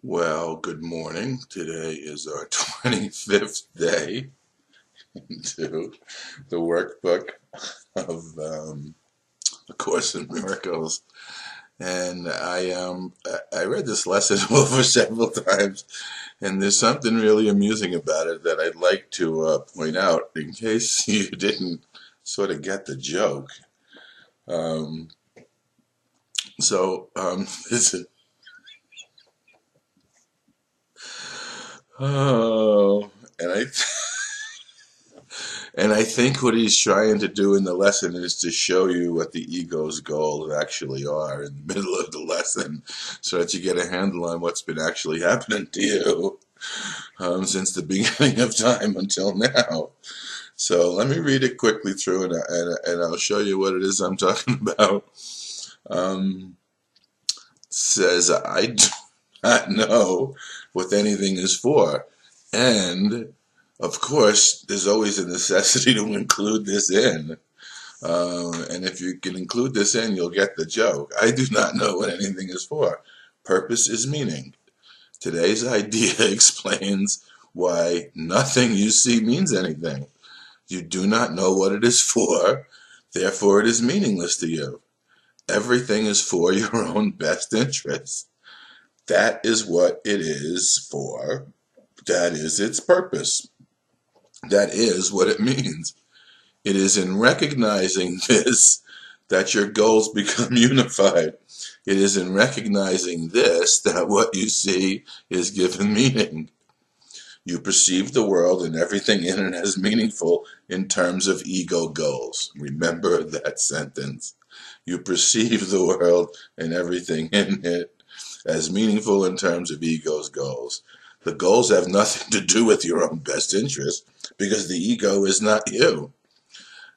Well, good morning. Today is our 25th day into the workbook of A Course in Miracles. And I read this lesson over several times, and there's something really amusing about it that I'd like to point out in case you didn't sort of get the joke. Um, so, this is, oh, and I think what he's trying to do in the lesson is to show you what the ego's goals actually are in the middle of the lesson, so that you get a handle on what's been actually happening to you since the beginning of time until now. So let me read it quickly through, and I'll show you what it is I'm talking about. Says, I do not know what anything is for. And, of course, there's always a necessity to include this in. And if you can include this in, you'll get the joke. I do not know what anything is for. Purpose is meaning. Today's idea explains why nothing you see means anything. You do not know what it is for, therefore it is meaningless to you. Everything is for your own best interest. That is what it is for. That is its purpose. That is what it means. It is in recognizing this that your goals become unified. It is in recognizing this that what you see is given meaning. You perceive the world and everything in it as meaningful in terms of ego goals. Remember that sentence. You perceive the world and everything in it as meaningful in terms of ego's goals. The goals have nothing to do with your own best interest because the ego is not you.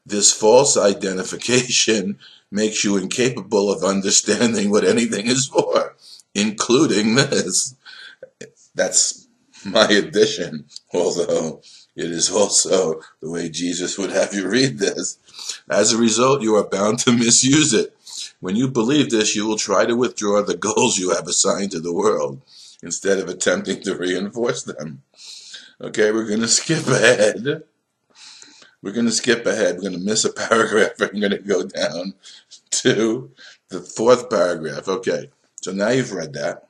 This false identification makes you incapable of understanding what anything is for, including this. That's my addition, although it is also the way Jesus would have you read this. As a result, you are bound to misuse it. When you believe this, you will try to withdraw the goals you have assigned to the world instead of attempting to reinforce them. Okay, we're going to skip ahead. We're going to miss a paragraph. I'm going to go down to the fourth paragraph. Okay, so now you've read that.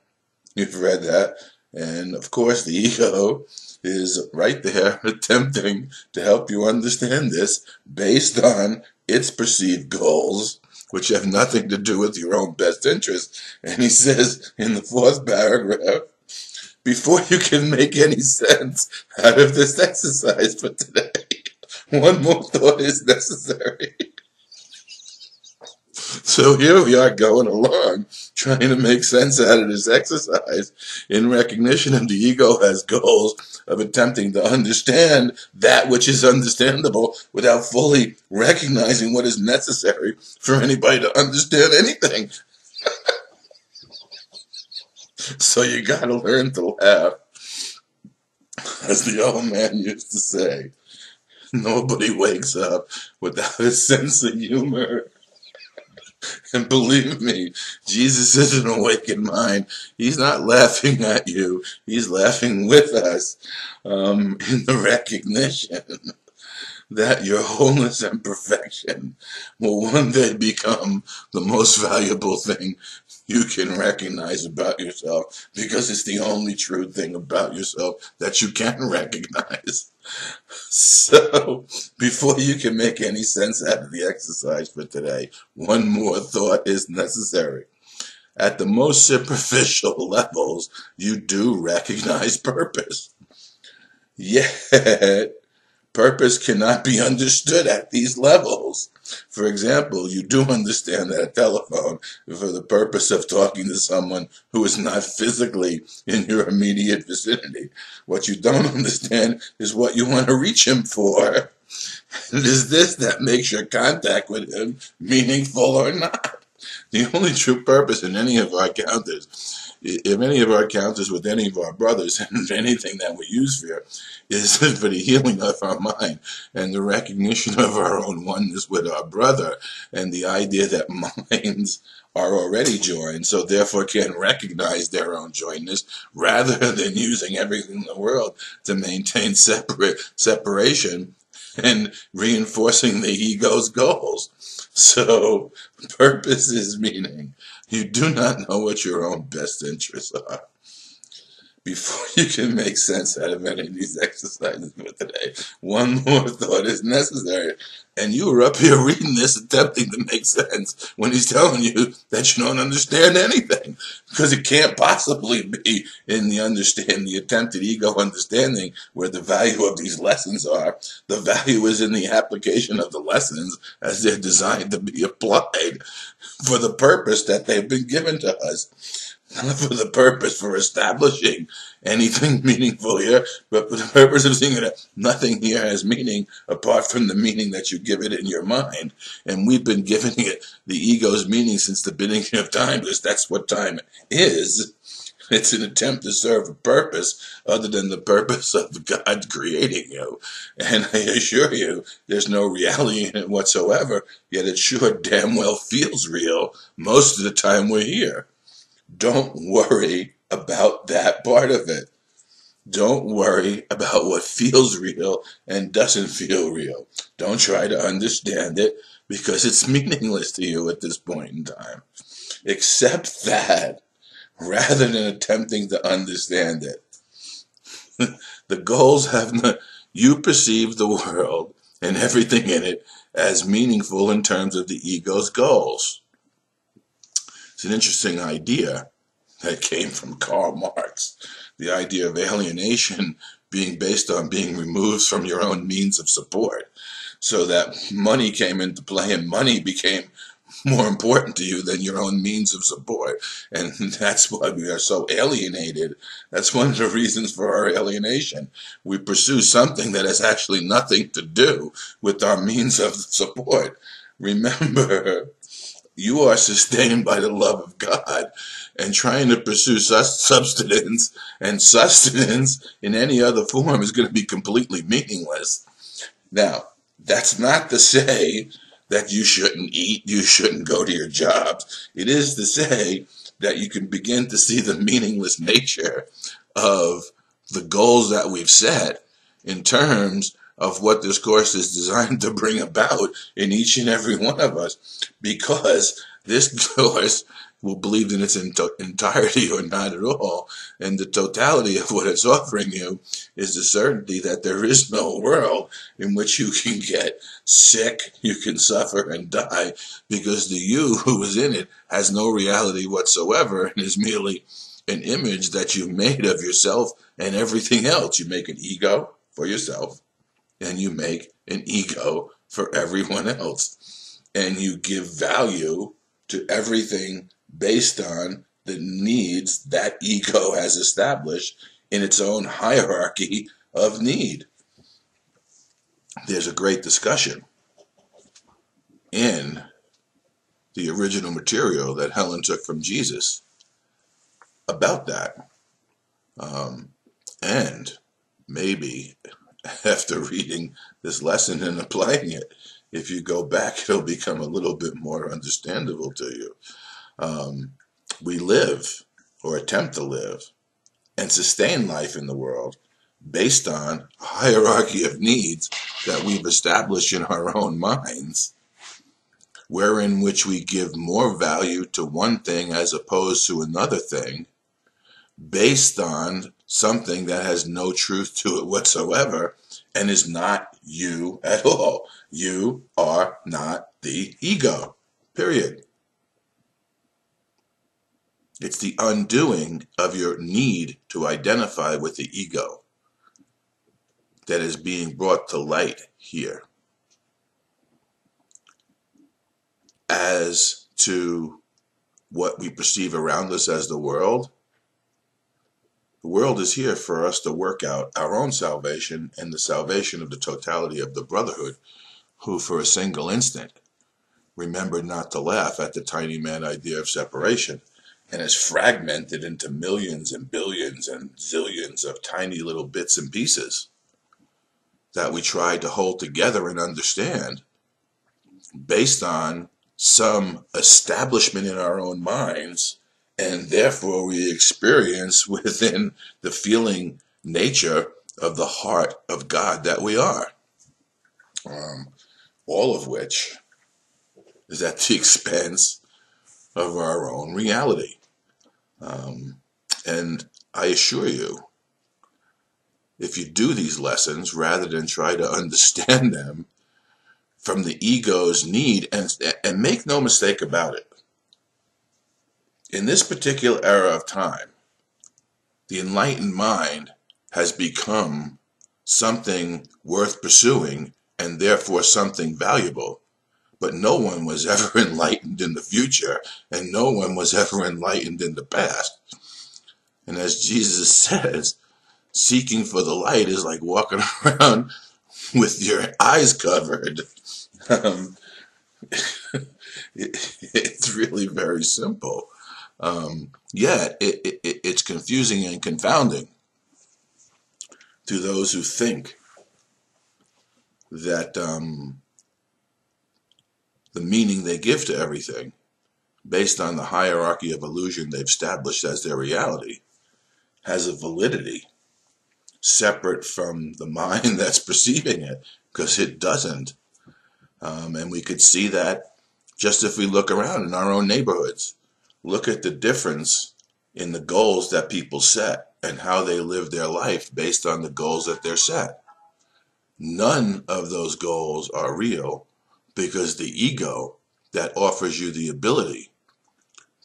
And of course, the ego is right there attempting to help you understand this based on its perceived goals, which have nothing to do with your own best interest. And he says in the fourth paragraph, before you can make any sense out of this exercise for today, one more thought is necessary. So here we are going along, trying to make sense out of this exercise in recognition of the ego has goals of attempting to understand that which is understandable without fully recognizing what is necessary for anybody to understand anything. So you gotta learn to laugh. As the old man used to say, nobody wakes up without a sense of humor. And believe me, Jesus is an awakened mind. He's not laughing at you. He's laughing with us in the recognition that your wholeness and perfection will one day become the most valuable thing you can recognize about yourself, because it's the only true thing about yourself that you can recognize. So, before you can make any sense out of the exercise for today, one more thought is necessary. At the most superficial levels, you do recognize purpose. Yet, purpose cannot be understood at these levels. For example, you do understand that a telephone is for the purpose of talking to someone who is not physically in your immediate vicinity. What you don't understand is what you want to reach him for. And is this that makes your contact with him meaningful or not? The only true purpose in any of our encounters, if any of our encounters with any of our brothers, and anything that we use fear, is for the healing of our mind and the recognition of our own oneness with our brother, and the idea that minds are already joined, so therefore can recognize their own jointness, rather than using everything in the world to maintain separation and reinforcing the ego's goals. So, purpose is meaning. You do not know what your own best interests are. Before you can make sense out of any of these exercises for today, one more thought is necessary. And you were up here reading this, attempting to make sense, when he's telling you that you don't understand anything. Because it can't possibly be in the attempted ego understanding where the value of these lessons are. The value is in the application of the lessons as they're designed to be applied for the purpose that they've been given to us. Not for the purpose for establishing anything meaningful here, but for the purpose of seeing that nothing here has meaning apart from the meaning that you give it in your mind. And we've been giving it the ego's meaning since the beginning of time, because that's what time is. It's an attempt to serve a purpose other than the purpose of God creating you. And I assure you, there's no reality in it whatsoever, yet it sure damn well feels real most of the time we're here. Don't worry about that part of it. Don't worry about what feels real and doesn't feel real. Don't try to understand it, because it's meaningless to you at this point in time. Accept that rather than attempting to understand it. The goals you perceive the world and everything in it as meaningful in terms of the ego's goals. It's an interesting idea that came from Karl Marx. The idea of alienation being based on being removed from your own means of support. So that money came into play, and money became more important to you than your own means of support. And that's why we are so alienated. That's one of the reasons for our alienation. We pursue something that has actually nothing to do with our means of support. Remember, you are sustained by the love of God, and trying to pursue substance and sustenance in any other form is going to be completely meaningless. Now, that's not to say that you shouldn't eat, you shouldn't go to your jobs. It is to say that you can begin to see the meaningless nature of the goals that we've set in terms of what this course is designed to bring about in each and every one of us, because this course will believe in its entirety or not at all, and the totality of what it's offering you is the certainty that there is no world in which you can get sick, you can suffer and die, because the you who is in it has no reality whatsoever and is merely an image that you made of yourself and everything else. You make an ego for yourself, and you make an ego for everyone else. And you give value to everything based on the needs that ego has established in its own hierarchy of need. There's a great discussion in the original material that Helen took from Jesus about that. And maybe after reading this lesson and applying it, if you go back, it'll become a little bit more understandable to you. We live, or attempt to live, and sustain life in the world based on a hierarchy of needs that we've established in our own minds, wherein which we give more value to one thing as opposed to another thing, based on something that has no truth to it whatsoever and is not you at all. You are not the ego, period. It's the undoing of your need to identify with the ego that is being brought to light here. As to what we perceive around us as the world is here for us to work out our own salvation and the salvation of the totality of the brotherhood, who for a single instant remembered not to laugh at the tiny mad idea of separation, and is fragmented into millions and billions and zillions of tiny little bits and pieces that we tried to hold together and understand based on some establishment in our own minds, and therefore we experience within the feeling nature of the heart of God that we are. All of which is at the expense of our own reality. And I assure you, if you do these lessons rather than try to understand them from the ego's need, and make no mistake about it, in this particular era of time, the enlightened mind has become something worth pursuing and therefore something valuable. But no one was ever enlightened in the future, and no one was ever enlightened in the past. And as Jesus says, seeking for the light is like walking around with your eyes covered. It's really very simple. Yet it's confusing and confounding to those who think that the meaning they give to everything, based on the hierarchy of illusion they've established as their reality, has a validity separate from the mind that's perceiving it, because it doesn't. And we could see that just if we look around in our own neighborhoods. Look at the difference in the goals that people set and how they live their life based on the goals that they're set. None of those goals are real, because the ego that offers you the ability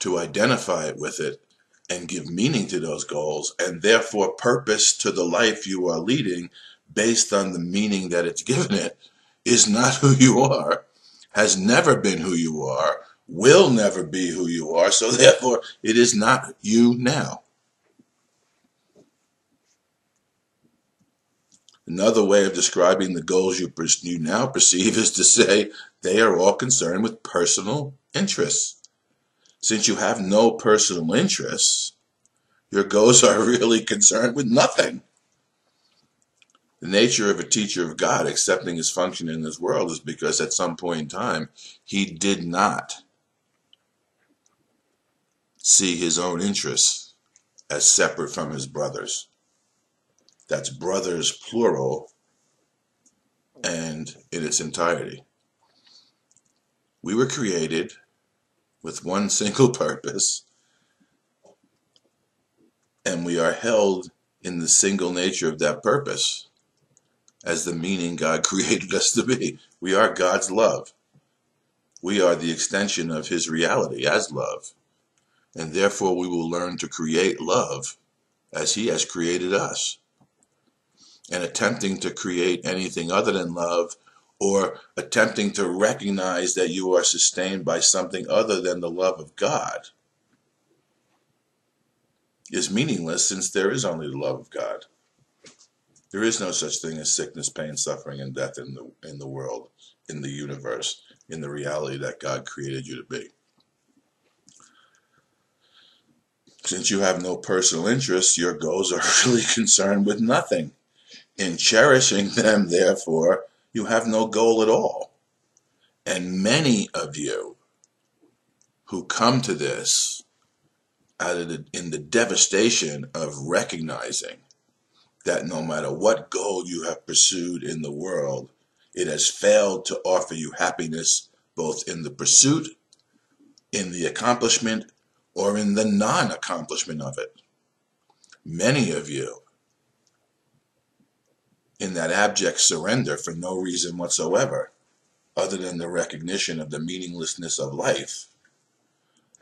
to identify with it and give meaning to those goals, and therefore purpose to the life you are leading based on the meaning that it's given it, is not who you are, has never been who you are, will never be who you are, so therefore it is not you now. Another way of describing the goals you now perceive is to say they are all concerned with personal interests. Since you have no personal interests, your goals are really concerned with nothing. The nature of a teacher of God accepting his function in this world is because at some point in time he did not see his own interests as separate from his brothers. That's brothers plural and in its entirety. We were created with one single purpose, and we are held in the single nature of that purpose as the meaning God created us to be. We are God's love. We are the extension of his reality as love, and therefore we will learn to create love as he has created us. And attempting to create anything other than love, or attempting to recognize that you are sustained by something other than the love of God, is meaningless, since there is only the love of God. There is no such thing as sickness, pain, suffering, and death in the world, in the universe, in the reality that God created you to be. Since you have no personal interests, your goals are really concerned with nothing. In cherishing them, therefore, you have no goal at all. And many of you who come to this in the devastation of recognizing that no matter what goal you have pursued in the world, it has failed to offer you happiness both in the pursuit, in the accomplishment, or in the non-accomplishment of it. Many of you, in that abject surrender for no reason whatsoever, other than the recognition of the meaninglessness of life,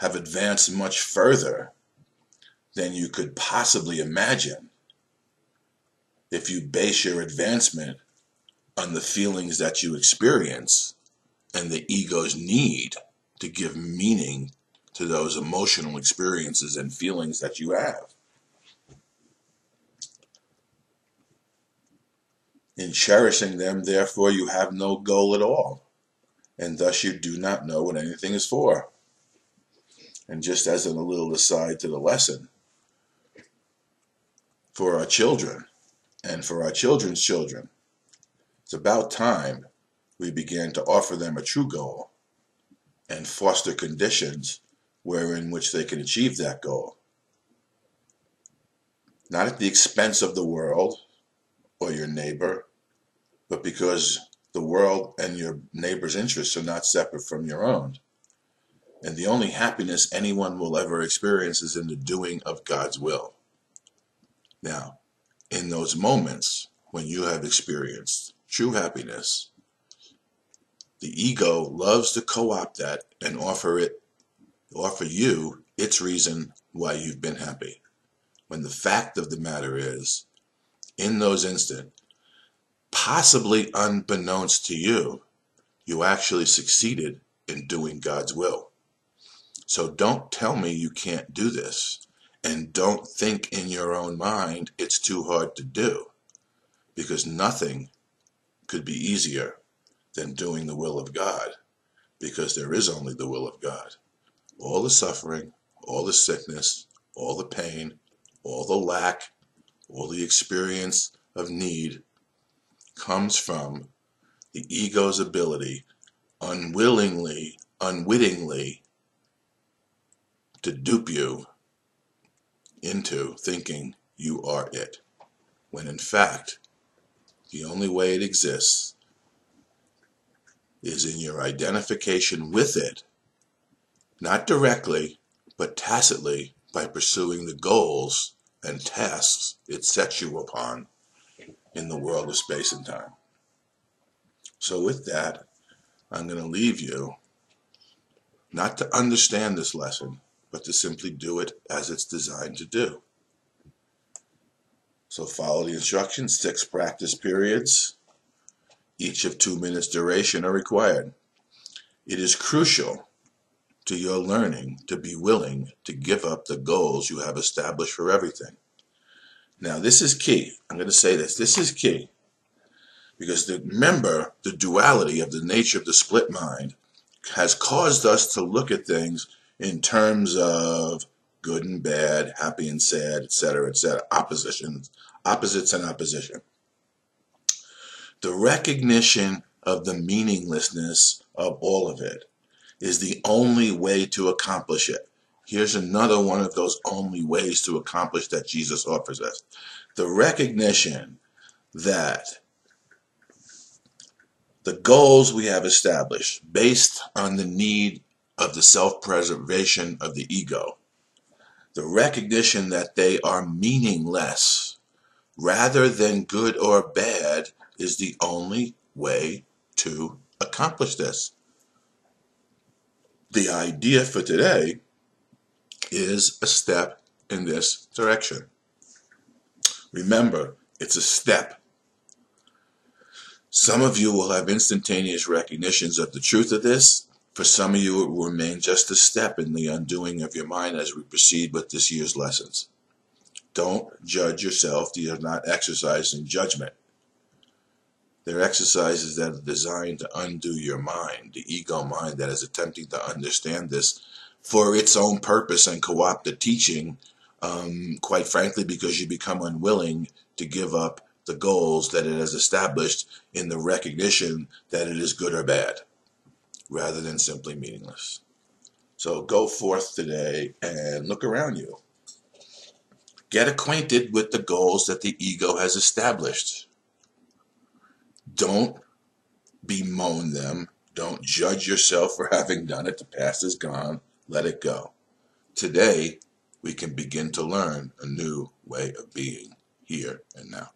have advanced much further than you could possibly imagine if you base your advancement on the feelings that you experience and the ego's need to give meaning to those emotional experiences and feelings that you have. In cherishing them, therefore, you have no goal at all, and thus you do not know what anything is for. And just as a little aside to the lesson, for our children and for our children's children, it's about time we began to offer them a true goal and foster conditions wherein which they can achieve that goal. Not at the expense of the world or your neighbor, but because the world and your neighbor's interests are not separate from your own. And the only happiness anyone will ever experience is in the doing of God's will. Now, in those moments when you have experienced true happiness, the ego loves to co-opt that and offer you its reason why you've been happy. When the fact of the matter is, in those instants, possibly unbeknownst to you, you actually succeeded in doing God's will. So don't tell me you can't do this, and don't think in your own mind it's too hard to do, because nothing could be easier than doing the will of God, because there is only the will of God. All the suffering, all the sickness, all the pain, all the lack, all the experience of need comes from the ego's ability, unwittingly, to dupe you into thinking you are it, when in fact, the only way it exists is in your identification with it, not directly, but tacitly by pursuing the goals and tasks it sets you upon in the world of space and time. So with that, I'm going to leave you, not to understand this lesson, but to simply do it as it's designed to do. So follow the instructions. 6 practice periods, each of 2 minutes duration, are required. It is crucial to your learning to be willing to give up the goals you have established for everything. Now, this is key. I'm going to say this. This is key. Because remember, the duality of the nature of the split mind has caused us to look at things in terms of good and bad, happy and sad, etc., opposites and opposition. The recognition of the meaninglessness of all of it is the only way to accomplish it. Here's another one of those only ways to accomplish that Jesus offers us. The recognition that the goals we have established based on the need of the self-preservation of the ego, the recognition that they are meaningless rather than good or bad, is the only way to accomplish this. The idea for today is a step in this direction. Remember, it's a step. Some of you will have instantaneous recognitions of the truth of this. For some of you, it will remain just a step in the undoing of your mind as we proceed with this year's lessons. Don't judge yourself. These are not exercises in judgment. They're exercises that are designed to undo your mind, the ego mind that is attempting to understand this for its own purpose and co-opt the teaching, quite frankly, because you become unwilling to give up the goals that it has established in the recognition that it is good or bad, rather than simply meaningless. So go forth today and look around you. Get acquainted with the goals that the ego has established. Don't bemoan them. Don't judge yourself for having done it. The past is gone. Let it go. Today, we can begin to learn a new way of being here and now.